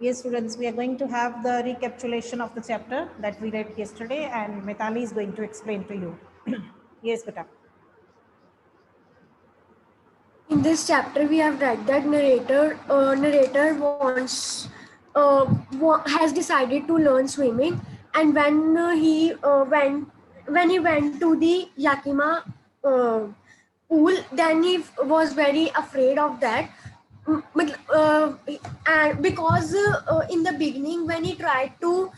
Yes, students, we are going to have the recapitulation of the chapter that we read yesterday, and Mithali is going to explain to you. Yes, beta. In this chapter, we have read that narrator has decided to learn swimming, and when he went to the Yakima pool, then he was very afraid of that. And because in the beginning, when he tried to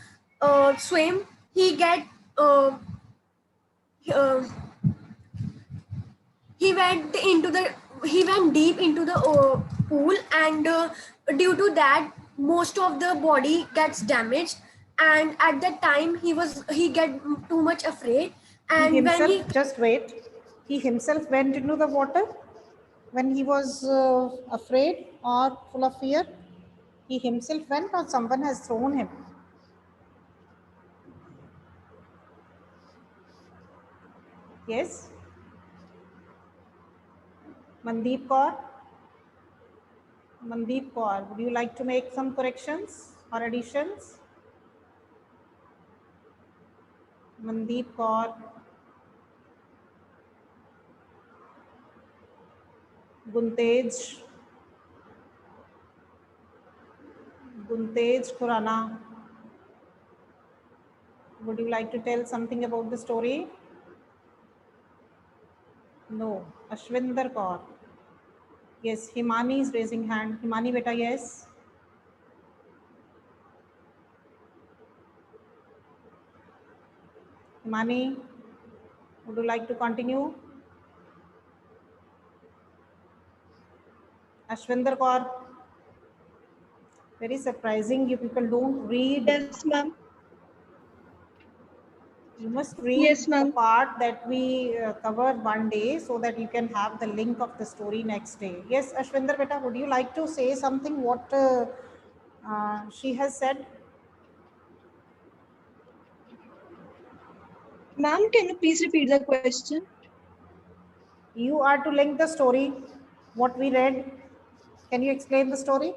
swim, he get uh, he went into the he went deep into the pool, and due to that most of the body gets damaged, and at that time he get too much afraid, He and when himself, he just wait, he himself went into the water when he was afraid or full of fear. He himself went, or someone has thrown him? Yes? Mandeep Kaur? Mandeep Kaur, would you like to make some corrections or additions? Mandeep Kaur, Guntej Khurana, would you like to tell something about the story? No. Ashwinder Kaur. Yes, Himani is raising hand. Himani beta, yes. Himani, would you like to continue? Ashwinder Kaur. Very surprising, you people don't read. Yes, ma'am. You must read Yes, the ma'am. part that we covered one day so that you can have the link of the story next day. Yes, Ashwinder beta, would you like to say something what she has said? Ma'am, can you please repeat the question? You are to link the story, what we read. Can you explain the story?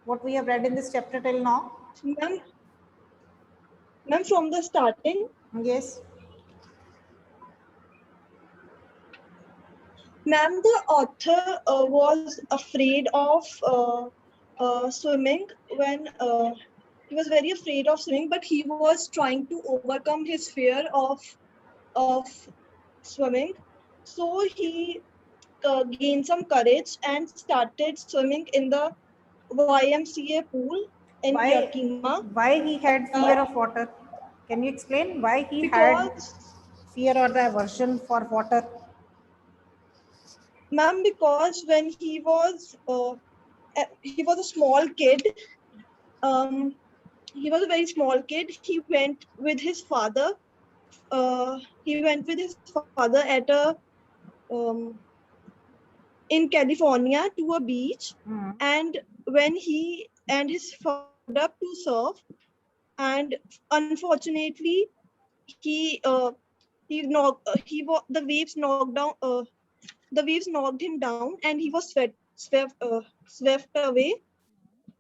What we have read in this chapter till now? Ma'am, from the starting. Yes. Ma'am, the author was afraid of swimming when he was very afraid of swimming, but he was trying to overcome his fear of swimming. So he gained some courage and started swimming in the YMCA pool in Yakima. Why he had fear of water? Can you explain why he had Because, fear or the aversion for water? ma'am, because when he was a small kid, um, he was a very small kid. He went with his father. He went with his father at a um, in California to a beach, and when he and his father stood up to surf, and unfortunately the waves knocked down the waves knocked him down, and he was swept away,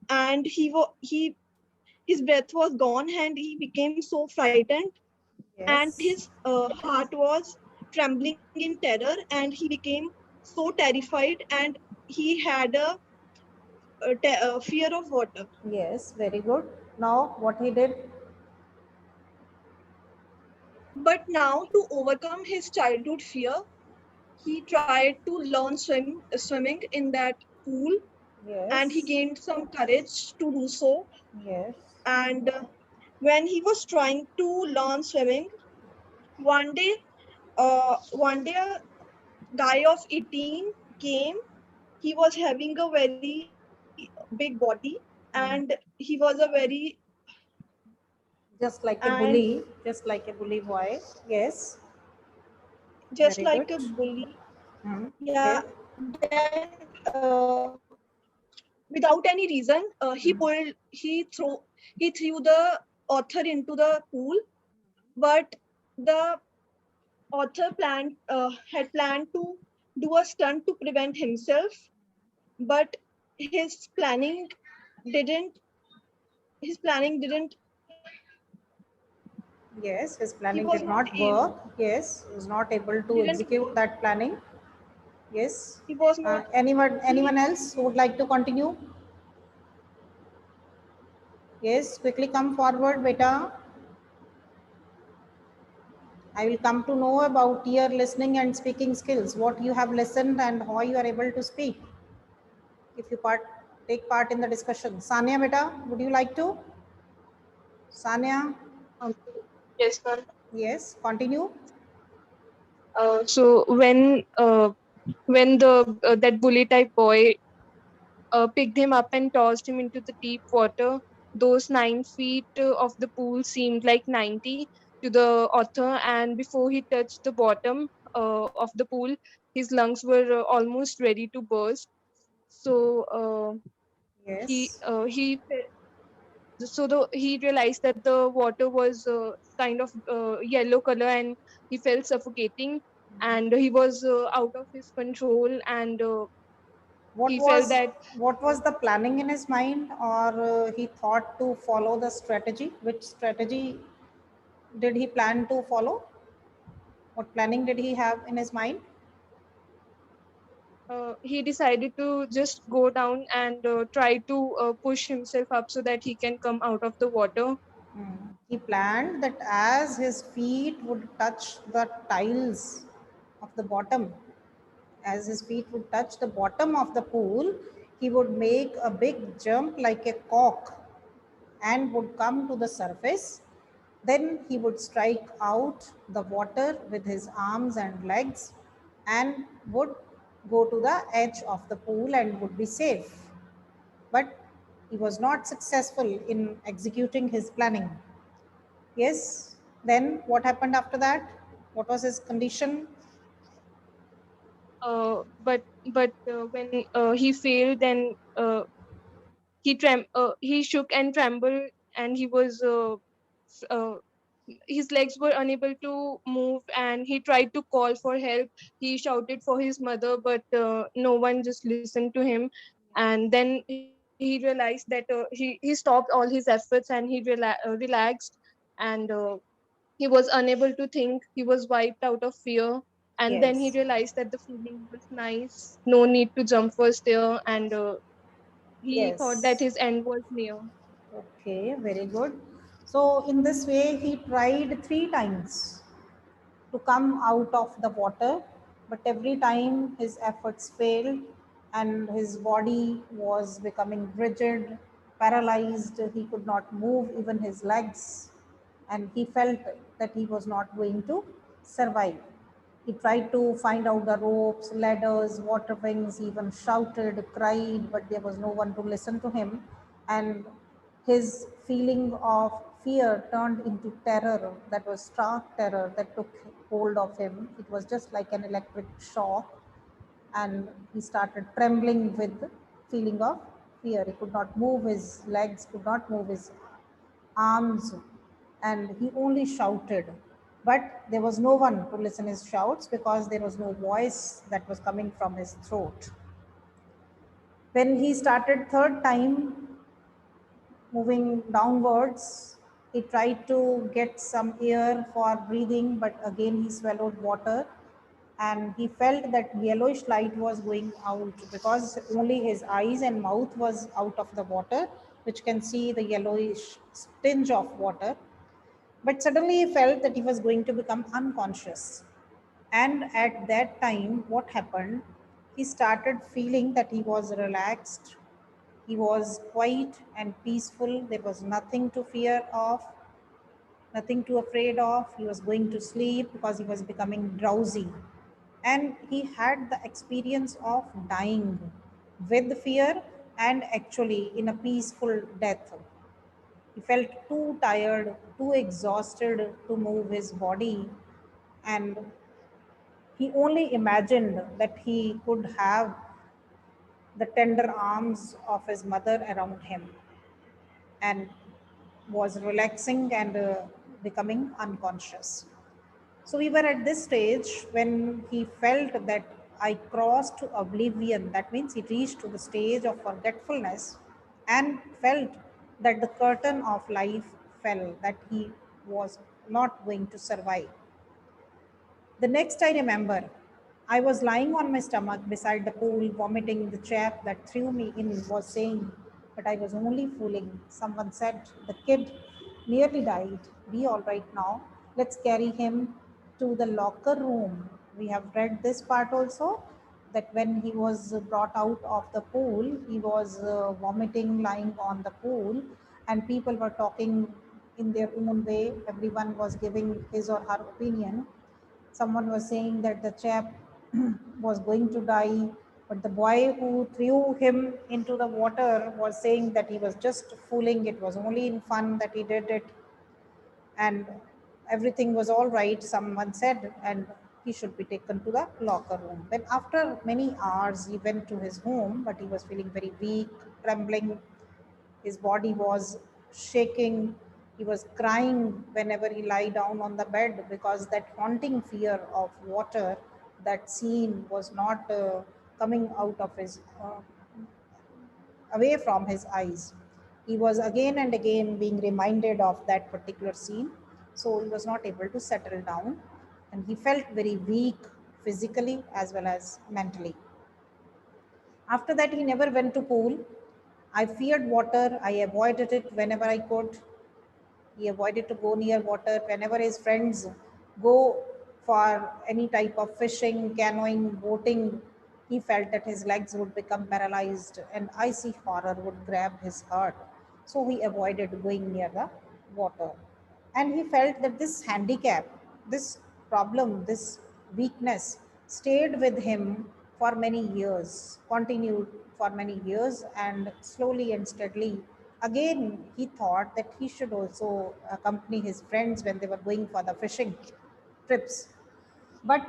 and his breath was gone, and he became so frightened, and Yes. his heart was trembling in terror, and he became so terrified, and he had a fear of water. Yes, very good. Now, what he did? But now, to overcome his childhood fear, he tried to learn swimming in that pool, and he Yes. gained some courage to do so. Yes. And when he was trying to learn swimming, one day a guy of 18 came. He was having a very big body, and he was a very Just like a and bully, boy. Yes. just Very like good. a bully. Okay. Yeah. Then without any reason, he threw the author into the pool, but the author had planned to do a stunt to prevent himself, but his planning didn't Yes, his he planning was did not not work. Yes, he was not able to didn't execute work. that planning. Yes. He was not Anyone he else who would like to continue? Yes, quickly come forward, beta. I will come to know about your listening and speaking skills, what you have listened and how you are able to speak. If you take part in the discussion. Sanya, beta, would you like to? Sanya, Um, yes, ma'am. yes, continue. So when the that bully type boy picked him up and tossed him into the deep water, those 9 feet of the pool seemed like 90 to the author, and before he touched the bottom of the pool, his lungs were almost ready to burst. So Yes, he he realized that the water was kind of yellow color, and he felt suffocating, and he was out of his control, and what he felt was that what was the planning in his mind, or he thought to follow the strategy? Which strategy did he plan to follow? What planning did he have in his mind? he decided to just go down and try to push himself up so that he can come out of the water. He planned that as his feet would touch the tiles of the bottom, as his feet would touch the bottom of the pool, he would make a big jump like a cock and would come to the surface. Then he would strike out the water with his arms and legs and would go to the edge of the pool and would be safe. But he was not successful in executing his planning. Yes, then what happened after that? What was his condition? But when he failed, then he shook and trembled, and uh, his legs were unable to move, and he tried to call for help. He shouted for his mother, but no one just listened to him. And then he realized that he stopped all his efforts, and he relaxed, and he was unable to think. He was wiped out of fear, and then he Yes, realized that the feeling was nice, no need to jump was there, and he thought that yes. his end was near. Okay, very good. So in this way, he tried 3 times to come out of the water, but every time his efforts failed and his body was becoming rigid, paralyzed. He could not move even his legs, and he felt that he was not going to survive. He tried to find out the ropes, ladders, water wings, even shouted, cried, but there was no one to listen to him. And his feeling of fear turned into terror, that was stark terror that took hold of him. It was just like an electric shock, and he started trembling with feeling of fear. He could not move his legs, could not move his arms, and he only shouted. But there was no one to listen his shouts because there was no voice that was coming from his throat. When he started third time moving downwards, he tried to get some air for breathing, but again he swallowed water, and he felt that yellowish light was going out because only his eyes and mouth was out of the water, which can see the yellowish tinge of water. But suddenly he felt that he was going to become unconscious. And at that time, what happened? He started feeling that he was relaxed, he was quiet and peaceful. There was nothing to fear of, nothing to afraid of. He was going to sleep because he was becoming drowsy. And he had the experience of dying with fear and actually in a peaceful death. He felt too tired, too exhausted to move his body, and he only imagined that he could have the tender arms of his mother around him and was relaxing and becoming unconscious. So we were at this stage when he felt that I crossed to oblivion. That means he reached to the stage of forgetfulness and felt that the curtain of life fell, that he was not going to survive. The next I remember, I was lying on my stomach beside the pool, vomiting. The chap that threw me in was saying, but I was only fooling. Someone said, the kid nearly died. Be all right now. Let's carry him to the locker room. We have read this part also, that when he was brought out of the pool, he was vomiting, lying on the pool, and people were talking in their own way. Everyone was giving his or her opinion. Someone was saying that the chap was going to die, but the boy who threw him into the water was saying that he was just fooling. It was only in fun that he did it, and everything was all right, someone said, and he should be taken to the locker room. Then after many hours, he went to his home, but he was feeling very weak, trembling. His body was shaking. He was crying whenever he lay down on the bed, because that haunting fear of water, that scene was not coming out of his away from his eyes. He was again and again being reminded of that particular scene. So he was not able to settle down, and he felt very weak physically as well as mentally. After that, he never went to pool. I feared water. I avoided it whenever I could. He avoided to go near water. Whenever his friends go for any type of fishing, canoeing, boating, he felt that his legs would become paralyzed and icy horror would grab his heart. So he avoided going near the water. And he felt that this handicap, this problem, this weakness stayed with him for many years, continued for many years, and slowly and steadily. Again, he thought that he should also accompany his friends when they were going for the fishing trips. But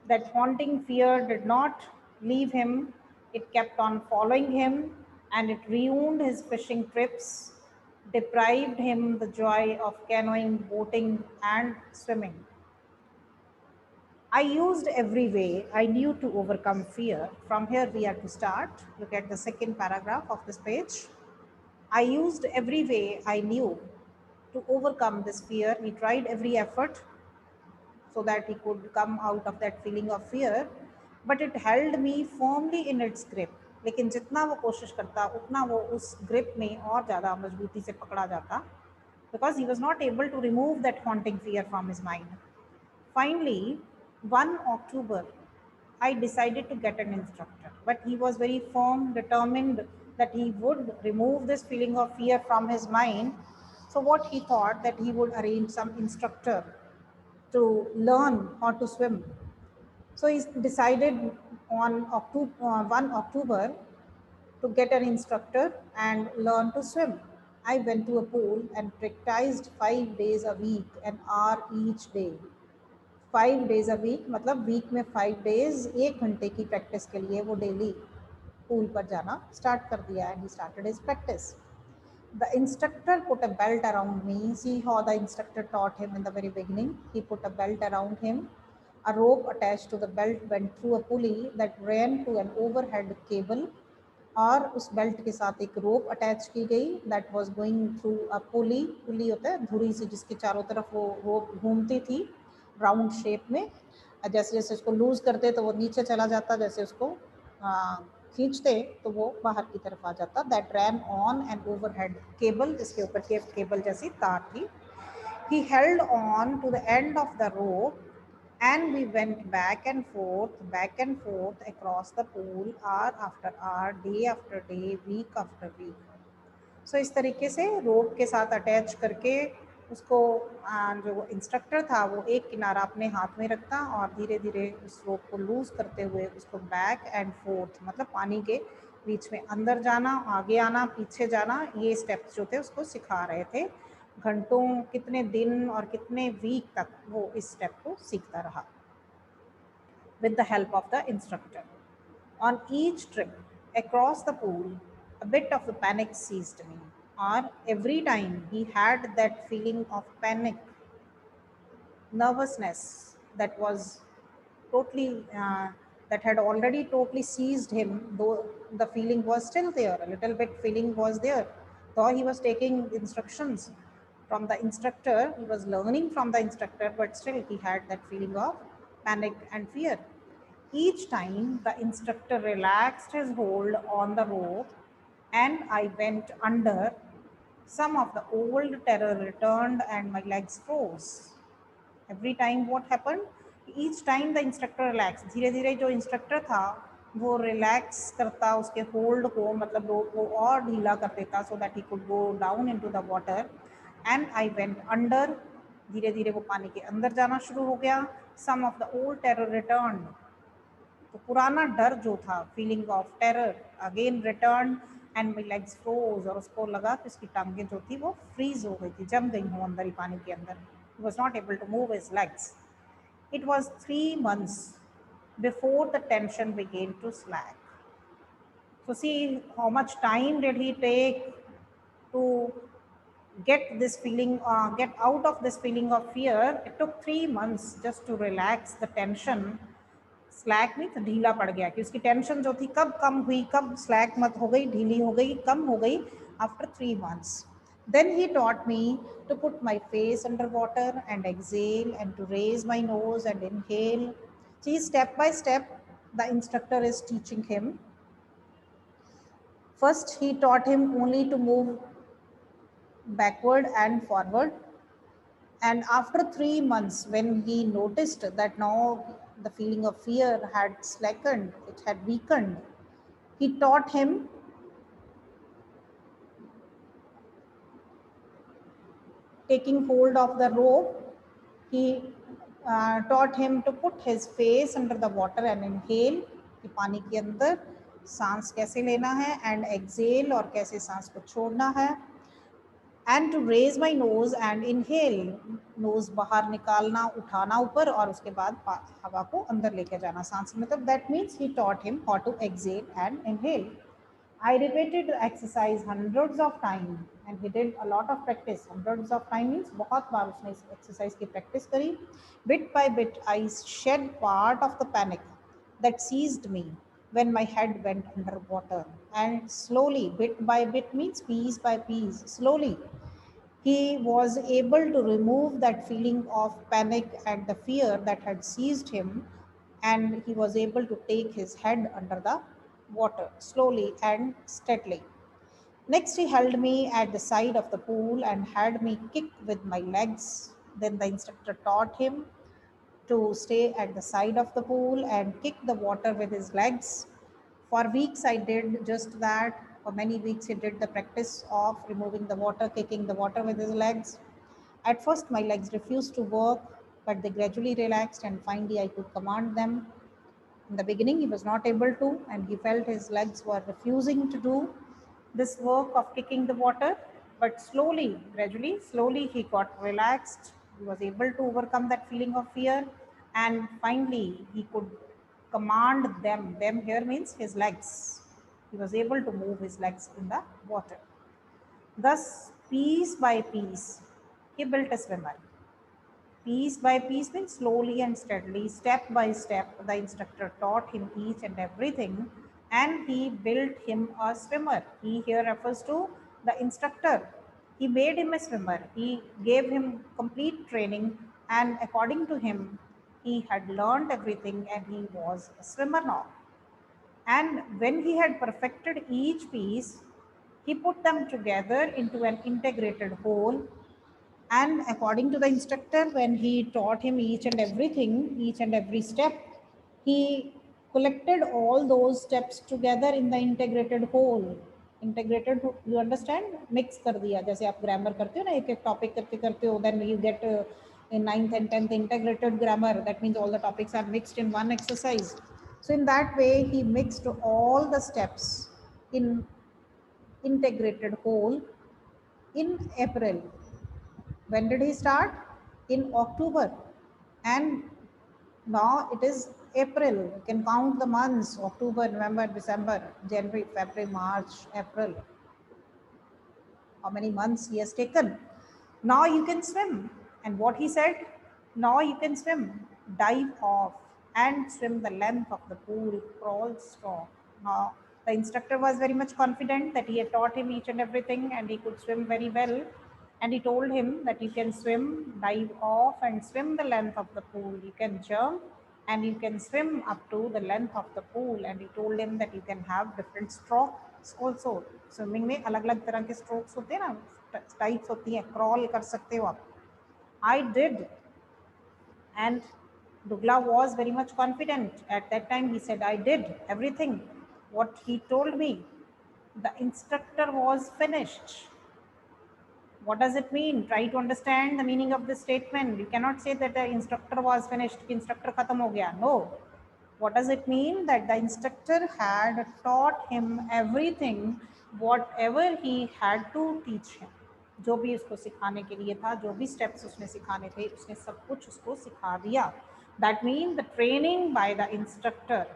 that haunting fear did not leave him. It kept on following him, and it ruined his fishing trips, deprived him the joy of canoeing, boating, and swimming. I used every way I knew to overcome fear. From here, we are to start. Look at the second paragraph of this page. I used every way I knew to overcome this fear. He tried every effort so that he could come out of that feeling of fear, but it held me firmly in its grip. लेकिन जितना वो कोशिश करता उतना वो उस grip में और ज़्यादा मजबूती से पकड़ा जाता, because he was not able to remove that haunting fear from his mind. Finally, one October, I decided to get an instructor, but he was very firm, determined that he would remove this feeling of fear from his mind. So what he thought, that he would arrange some instructor to learn how to swim. So he decided on 1 October to get an instructor and learn to swim. I went to a pool and practiced 5 days a week, an hour each day. 5 days a week, मतलब week में 5 days, 1 घंटे की practice के लिए वो daily pool पर जाना start कर दिया, and he started his practice. The instructor put a belt around me. See how the instructor taught him in the very beginning. He put a belt around him. A rope attached to the belt went through a pulley that ran to an overhead cable. और उस belt के साथ एक रोप attach की गई that was going through a pulley. Pulley होता है धुरी से जिसके चारों तरफ वो रोप घूमती थी राउंड शेप में. जैसे जैसे उसको लूज करते तो वो नीचे चला जाता, जैसे उसको खींचते तो वो बाहर की तरफ आ जाता. That ran on an overhead cable, जिसके ऊपर केबल जैसी तार थी. He held on to the end of the rope and we went back and forth across the pool, hour after hour, day after day, week after week. So इस तरीके से रोप के साथ अटैच करके उसको जो इंस्ट्रक्टर था वो एक किनारा अपने हाथ में रखता और धीरे धीरे उस रोप को लूज करते हुए उसको बैक एंड फोर्थ, मतलब पानी के बीच में अंदर जाना, आगे आना, पीछे जाना, ये स्टेप्स जो थे उसको सिखा रहे थे. घंटों, कितने दिन और कितने वीक तक वो इस स्टेप को सीखता रहा with the help of the instructor. On each trip across the pool, a bit of the panic seized me, or every time he had that feeling of panic, nervousness that was totally that had already totally seized him, though the feeling was still there, a little bit feeling was there. Though he was taking instructions from the instructor, he was learning from the instructor, but still he had that feeling of panic and fear. Each time the instructor relaxed his hold on the rope and I went under, some of the old terror returned and my legs froze. Every time what happened, each time the instructor relaxed, धीरे धीरे जो instructor था वो relax करता उसके hold को, मतलब rope को और ढीला कर देता so that he could go down into the water and I went under, धीरे धीरे वो पानी के अंदर जाना शुरू हो गया. Some of the old terror returned, तो पुराना डर जो था, feeling of terror again return and my legs froze, और उसको लगा कि उसकी टांगें जो थी वो फ्रीज हो गई थी, जम गई हूँ अंदर ही पानी के अंदर. He was not able to move his legs. It was 3 months before the tension began to slack. So see how much time did he take to get this feeling, get out of this feeling of fear. It took 3 months just to relax the tension. Slack में तो ढीला पड़ गया कि उसकी tension जो थी कब कम हुई, कब स्लैक मत हो गई, ढीली हो गई, कम हो गई, after 3 months. Then he taught me to put my face under water and exhale and to raise my nose and inhale. See, step by step the instructor is teaching him. First he taught him only to move backward and forward, and after 3 months when he noticed that now the feeling of fear had slackened, it had weakened, he taught him taking hold of the rope. He taught him to put his face under the water and inhale, कि पानी के अंदर सांस कैसे लेना है, and exhale और कैसे सांस को छोड़ना है, and to raise my nose and inhale, nose बाहर निकालना, उठाना ऊपर और उसके बाद हवा को अंदर लेके जाना सांस, मतलब that means he taught him how to exhale and inhale. I repeated the exercise hundreds of times and he did a lot of practice. Hundreds of times means बहुत बार उसने इस exercise की practice करी. Bit by bit I shed part of the panic that seized me when my head went underwater, and slowly, bit by bit means piece by piece, slowly he was able to remove that feeling of panic and the fear that had seized him, and he was able to take his head under the water slowly and steadily. Next, he held me at the side of the pool and had me kick with my legs. Then the instructor taught him to stay at the side of the pool and kick the water with his legs. For weeks, I did just that. For many weeks, he did the practice of removing the water, kicking the water with his legs. At first, my legs refused to work, but they gradually relaxed and finally I could command them. In the beginning, he was not able to, and he felt his legs were refusing to do this work of kicking the water. But slowly, gradually, slowly, he got relaxed. He was able to overcome that feeling of fear, and finally, he could command them. Them here means his legs. He was able to move his legs in the water. Thus, piece by piece, he built a swimmer. Piece by piece means slowly and steadily, step by step, the instructor taught him each and everything, and he built him a swimmer. He here refers to the instructor. He made him a swimmer. He gave him complete training, and according to him, he had learned everything and he was a swimmer now. And when he had perfected each piece, he put them together into an integrated whole. And according to the instructor, when he taught him each and everything, each and every step, he collected all those steps together in the integrated whole. Integrated, you understand? Mix कर दिया, जैसे आप grammar करते हो ना, एक एक topic करते करते हो, then you get in 9th and 10th integrated grammar. That means all the topics are mixed in one exercise. So in that way, he mixed all the steps in integrated whole in April. When did he start? In October. And now it is April. You can count the months: October, November, December, January, February, March, April. How many months he has taken? Now you can swim. And what he said? Now you can swim. Dive off and swim the length of the pool, crawl, stroke. Now, the instructor was very much confident that he had taught him each and everything and he could swim very well. And he told him that you can swim, dive off and swim the length of the pool. You can jump and you can swim up to the length of the pool. And he told him that you can have different strokes also. Swimming में अलग-अलग तरह के strokes होते हैं ना, types होती हैं, crawl कर सकते हो आप. I did. And Dugla was very much confident. At that time, he said, I did everything what he told me. The instructor was finished. What does it mean? Try to understand the meaning of this statement. You cannot say that the instructor was finished, instructor khatam ho gaya. No. What does it mean? That the instructor had taught him everything, whatever he had to teach him. जो भी उसको सिखाने के लिए था, जो भी steps उसने सिखाने थे, उसने सब कुछ उसको सिखा दिया. That means the training by the instructor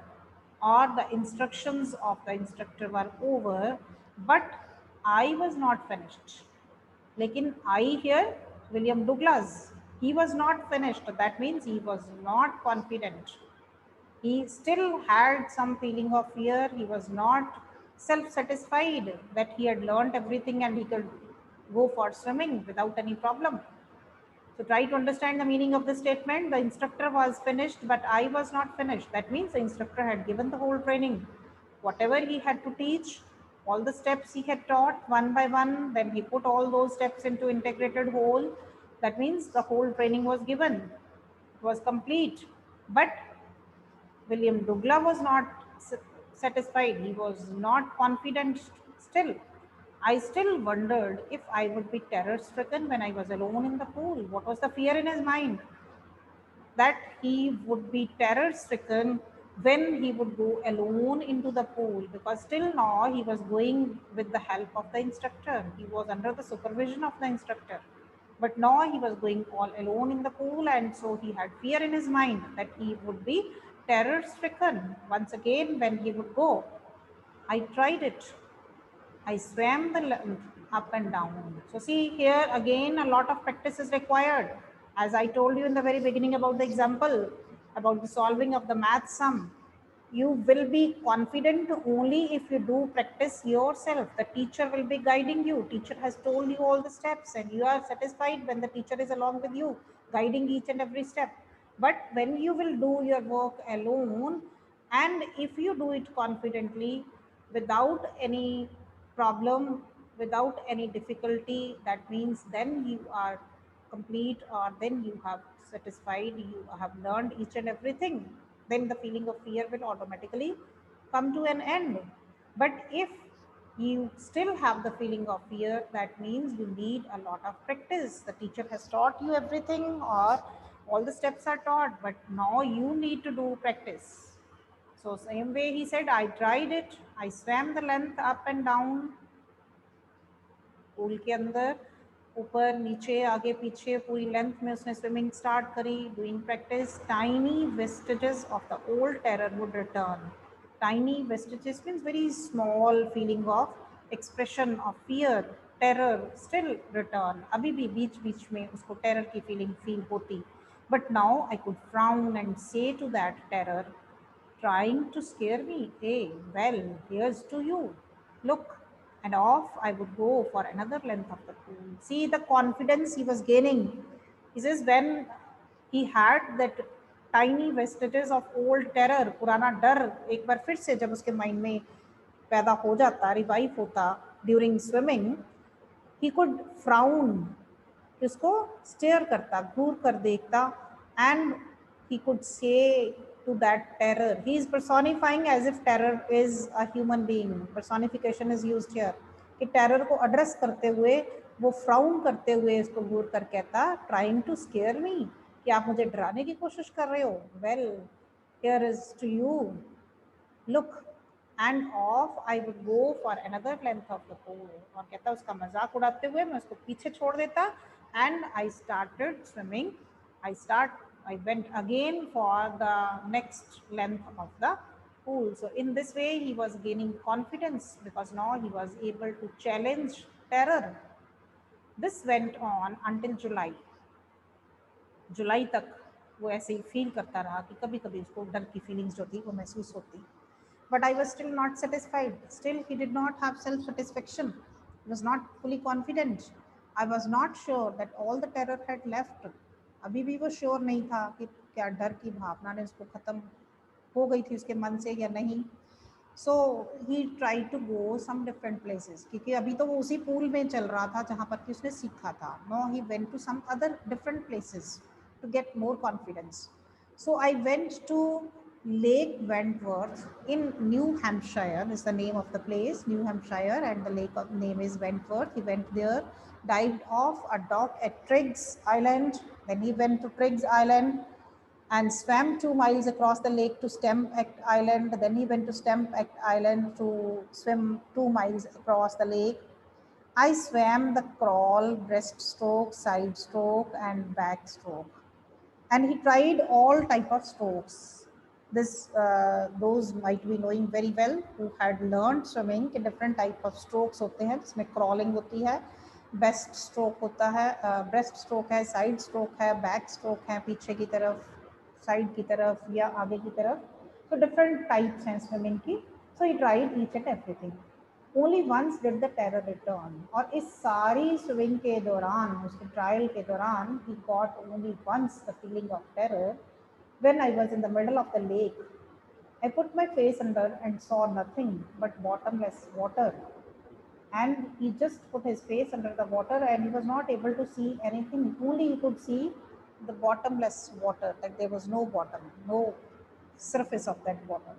or the instructions of the instructor were over, but I was not finished. Lekin I here, William Douglas, he was not finished. That means he was not confident. He still had some feeling of fear. He was not self-satisfied that he had learned everything and he could go for swimming without any problem. So try to understand the meaning of the statement. The instructor was finished, but I was not finished. That means the instructor had given the whole training. Whatever he had to teach, all the steps he had taught one by one, then he put all those steps into integrated whole. That means the whole training was given. It was complete. But William Douglas was not satisfied. He was not confident still. I still wondered if I would be terror stricken when I was alone in the pool. What was the fear in his mind? That he would be terror stricken when he would go alone into the pool, because till now he was going with the help of the instructor. He was under the supervision of the instructor. But now he was going all alone in the pool, and so he had fear in his mind that he would be terror stricken once again when he would go. I tried it. I swam the length up and down. So see here again a lot of practice is required. As I told you in the very beginning about the example, about the solving of the math sum. You will be confident only if you do practice yourself. The teacher will be guiding you. Teacher has told you all the steps and you are satisfied when the teacher is along with you, guiding each and every step. But when you will do your work alone, and if you do it confidently, without any problem, without any difficulty, that means then you are complete, or then you have satisfied, you have learned each and everything. Then the feeling of fear will automatically come to an end. But if you still have the feeling of fear, that means you need a lot of practice. The teacher has taught you everything, or all the steps are taught, but now you need to do practice. So same way he said, I tried it. I swam the length up and down. Pool के अंदर ऊपर नीचे आगे पीछे पूरी length में उसने swimming start करी. Doing practice, tiny vestiges of the old terror would return. Tiny vestiges means very small feeling of expression of fear, terror still return. अभी भी बीच बीच में उसको टेरर की फीलिंग फील होती. But now I could frown and say to that terror, trying to scare me, hey, well, here's to you. Look, and off I would go for another length of the pool. See the confidence he was gaining. He says when he had that tiny vestiges of old terror, पुराना डर एक बार फिर से जब उसके mind में पैदा हो जाता, रिवाइव होता during swimming, he could frown, उसको स्टेयर करता, घूर कर देखता, and he could say to that terror, he is personifying as if terror is a human being. Personification is used here. कि terror को address करते हुए वो frown करते हुए इसको घूर कर कहता, trying to scare me, कि आप मुझे डराने की कोशिश कर रहे हो. Well, here is to you. Look, and off I would go for another length of the pool. और कहता उसका मजाक उड़ाते हुए मैं उसको पीछे छोड़ देता, and I started swimming. I went again for the next length of the pool. So in this way he was gaining confidence, because now he was able to challenge terror. This went on until July. जुलाई तक वो ऐसे ही feel करता रहा कि कभी कभी उसको डर की फीलिंग्स जो थी वो महसूस होती. But I was still not satisfied. Still, he did not have self satisfaction. He was not fully confident. I was not sure that all the terror had left. अभी भी वो श्योर नहीं था कि क्या डर की भावना ने उसको खत्म हो गई थी उसके मन से या नहीं. So he try to go some different places, क्योंकि अभी तो वो उसी पूल में चल रहा था जहाँ पर कि उसने सीखा था. No, he went to some other different places to get more confidence. So I went to Lake Wentworth in New Hampshire, is the name of the place, New Hampshire, and the lake of name is Wentworth. He went there, dived off a dock at Triggs Island, then he went to Triggs Island and swam 2 miles across the lake to Stempeck Island. Then he went to Stempeck Island to swim 2 miles across the lake. I swam the crawl, breaststroke, side stroke, and backstroke. And he tried all type of strokes. Those might be knowing very well who had learned swimming कि different type of strokes होते हैं, जिसमें crawling होती है, best stroke होता है, breast stroke है, side stroke है, back stroke है, पीछे की तरफ, side की तरफ या आगे की तरफ. So different types हैं swimming की. So he tried each and everything. Only once did the terror return. और इस सारी स्विमिंग के दौरान, उसके ट्रायल के दौरान, he got only once the feeling of terror when I was in the middle of the lake. I put my face under and saw nothing but bottomless water. And he just put his face under the water and he was not able to see anything. Only he could see the bottomless water, that there was no bottom, no surface of that water.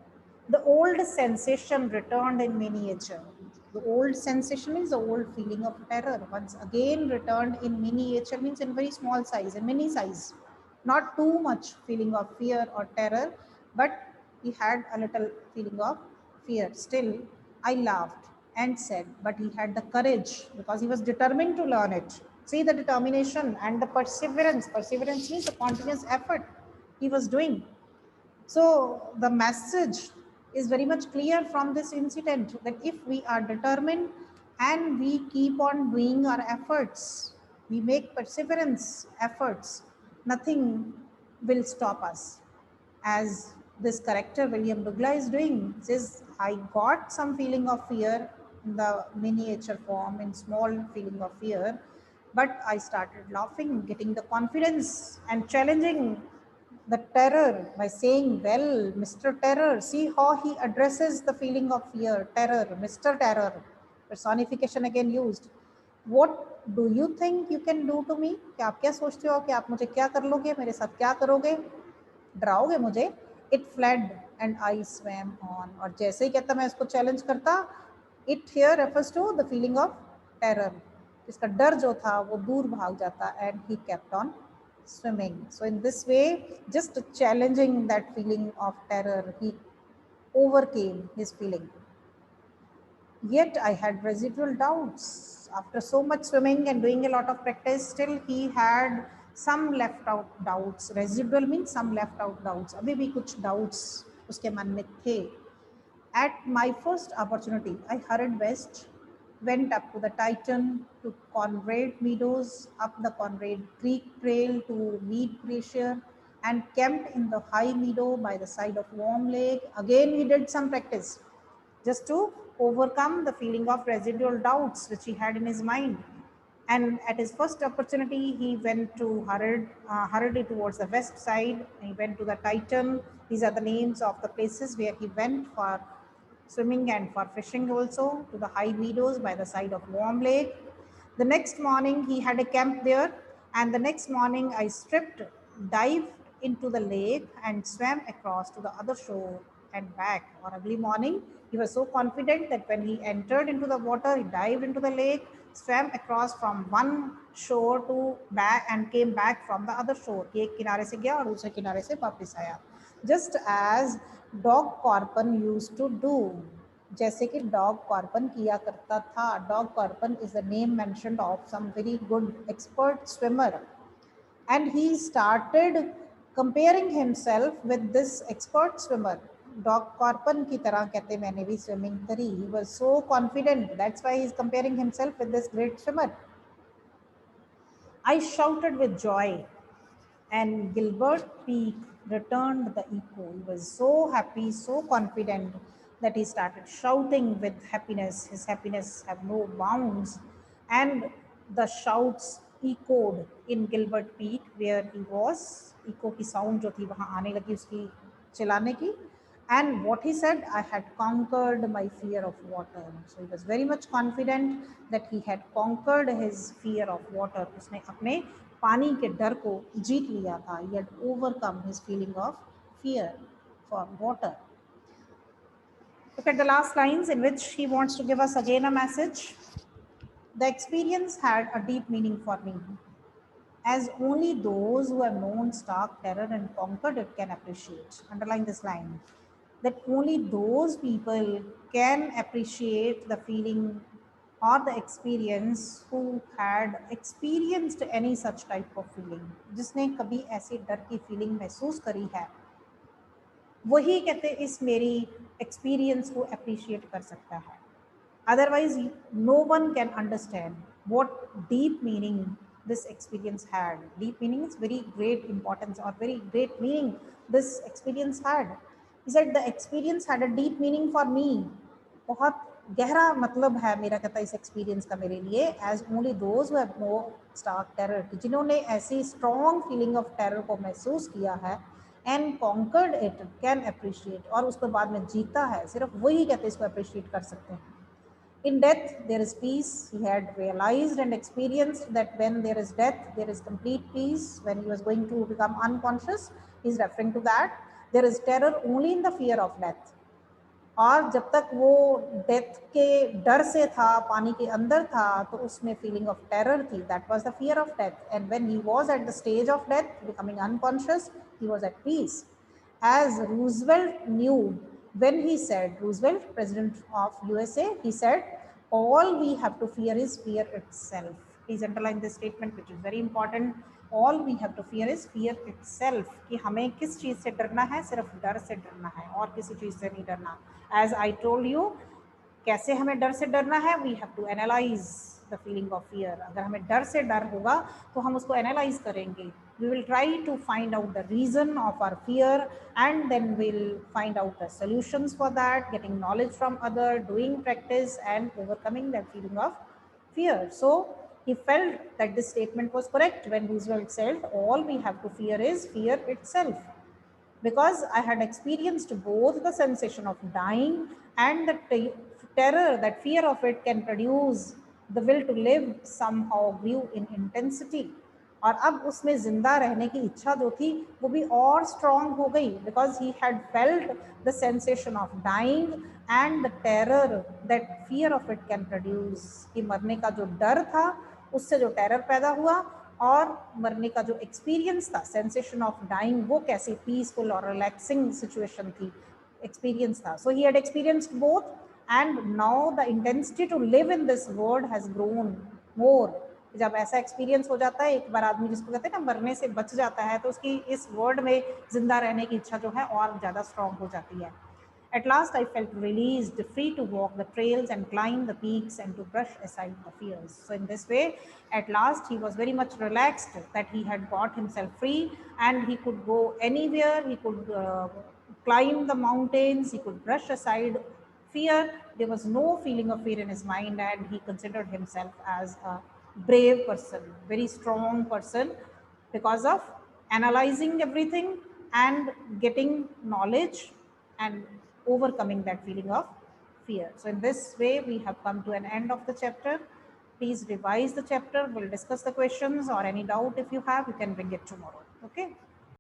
The old sensation returned in miniature. The old sensation means the old feeling of terror once again returned in miniature, means in very small size, in mini size. Not too much feeling of fear or terror, but he had a little feeling of fear. Still, I laughed and said, but he had the courage because he was determined to learn it. See the determination and the perseverance. Perseverance means the continuous effort he was doing. So the message is very much clear from this incident that if we are determined and we keep on doing our efforts, we make perseverance efforts, nothing will stop us. As this character William Douglas is doing, says, I got some feeling of fear in the miniature form, in small feeling of fear, but I started laughing, getting the confidence and challenging the terror by saying, well, Mr. Terror, see how he addresses the feeling of fear, terror, Mr. Terror, personification again used. What do you think you can do to me? कि आप क्या सोचते हो कि आप मुझे क्या कर लोगे, मेरे साथ क्या करोगे, डराओगे मुझे? It fled and I swam on. और जैसे ही कहता मैं इसको चैलेंज करता, it here refers to the feeling of terror. इसका डर जो था वो दूर भाग जाता, and he kept on swimming. So in this way, just challenging that feeling of terror, he overcame his feeling. Yet I had residual doubts. After so much swimming and doing a lot of practice, still he had some left out doubts. Residual means some left out doubts. अभी भी कुछ doubts उसके मन में थे. At my first opportunity, I hurried west, went up to the Titan, to Conrad Meadows, up the Conrad Creek Trail to Mead Glacier, and camped in the high meadow by the side of Warm Lake. Again, he did some practice just to overcome the feeling of residual doubts which he had in his mind. And at his first opportunity, he went to hurriedly towards the west side. He went to the Titan. These are the names of the places where he went for swimming and for fishing also, to the high meadows by the side of Warm Lake. The next morning, he had a camp there. And the next morning, I dived into the lake and swam across to the other shore and back. On early morning, he was so confident that when he entered into the water, he dived into the lake, swam across from one shore to back and came back from the other shore. एक किनारे से गया और दूसरे किनारे से वापस आया. Just as Dog Corpan used to do. जैसे कि डॉग कॉर्पन किया करता था. Dog Corpan is the name mentioned of some very good expert swimmer. And he started comparing himself with this expert swimmer. Dog Corpan की तरह कहते मैंने भी स्विमिंग करी. He was so confident. That's why he is comparing himself with this great swimmer. I shouted with joy And Gilbert Peak returned the echo. He was so happy, so confident that he started shouting with happiness. His happiness had no bounds. And the shouts echoed in Gilbert Peak where he was. Echo की sound जो थी वहाँ आने लगी उसकी चिल्लाने की. And what he said, I had conquered my fear of water. So he was very much confident that he had conquered his fear of water. उसने अपने पानी के डर को जीत लिया था. He had overcome his feeling of fear for water. Look at the last lines in which he wants to give us again a message. The experience had a deep meaning for me, as only those who have known stark terror and conquered it can appreciate. Underline this line, that only those people can appreciate the feeling or the experience who had experienced any such type of feeling. जिसने कभी ऐसी डर की feeling महसूस करी है, वही कहते इस मेरी एक्सपीरियंस को अप्रिशिएट कर सकता है. Otherwise, no one can understand what deep meaning this experience had. Deep meaning is very great importance or very great meaning this experience had. He said the experience had a deep meaning for me. बहुत गहरा मतलब है मेरा कहता इस experience का मेरे लिए. As only those who have no stark terror, जिन्होंने ऐसी strong feeling of terror को महसूस किया है and conquered it can appreciate, और उसको बाद में जीता है, सिर्फ वही कहते इसको appreciate कर सकते हैं. In death, there is peace. He had realized and experienced that when there is death, there is complete peace. When he was going to become unconscious, he is referring to that. There is terror only in the fear of death. और जब तक वो death के डर से था, पानी के अंदर था, तो उसमें फीलिंग ऑफ टेरर थी. That was the fear of death. And when he was at the stage of death, becoming unconscious, he was at peace. As Roosevelt knew when he said, Roosevelt, President of USA, he said, all we have to fear is fear itself. Please underline this statement, which is very important. All we have to fear is fear itself. कि हमें किस चीज़ से डरना है? सिर्फ डर से डरना है और किसी चीज़ से नहीं डरना. As I told you, कैसे हमें डर से डरना है? We have to analyze the feeling of fear. अगर हमें डर से डर होगा तो हम उसको एनालाइज करेंगे. We will try to find out the reason of our fear, and then we'll find out the solutions for that, getting knowledge from other, doing practice and overcoming that feeling of fear. So he felt that this statement was correct when Roosevelt said, all we have to fear is fear itself. Because I had experienced both the sensation of dying and the terror that fear of it can produce, the will to live somehow grew in intensity. और अब उसमें जिंदा रहने की इच्छा जो थी वो भी और स्ट्रॉन्ग हो गई. Because he had felt the sensation of dying and the terror that fear of it can produce. कि मरने का जो डर था उससे जो टेरर पैदा हुआ, और मरने का जो एक्सपीरियंस था, सेंसेशन ऑफ डाइंग, वो कैसी पीसफुल और रिलैक्सिंग सिचुएशन थी, एक्सपीरियंस था. So he had experienced both, and now the intensity to live in this world has grown more. जब ऐसा एक्सपीरियंस हो जाता है, एक बार आदमी जिसको कहते हैं ना मरने से बच जाता है, तो उसकी इस वर्ल्ड में जिंदा रहने की इच्छा जो है और ज़्यादा स्ट्रॉन्ग हो जाती है. At last, I felt released, free to walk the trails and climb the peaks and to brush aside the fears. So in this way, at last, he was very much relaxed that he had got himself free and he could go anywhere. He could climb the mountains. He could brush aside fear. There was no feeling of fear in his mind, and he considered himself as a brave person, very strong person, because of analyzing everything and getting knowledge and overcoming that feeling of fear. So in this way, we have come to an end of the chapter. Please revise the chapter. We'll discuss the questions, or any doubt if you have, you can bring it tomorrow. Okay.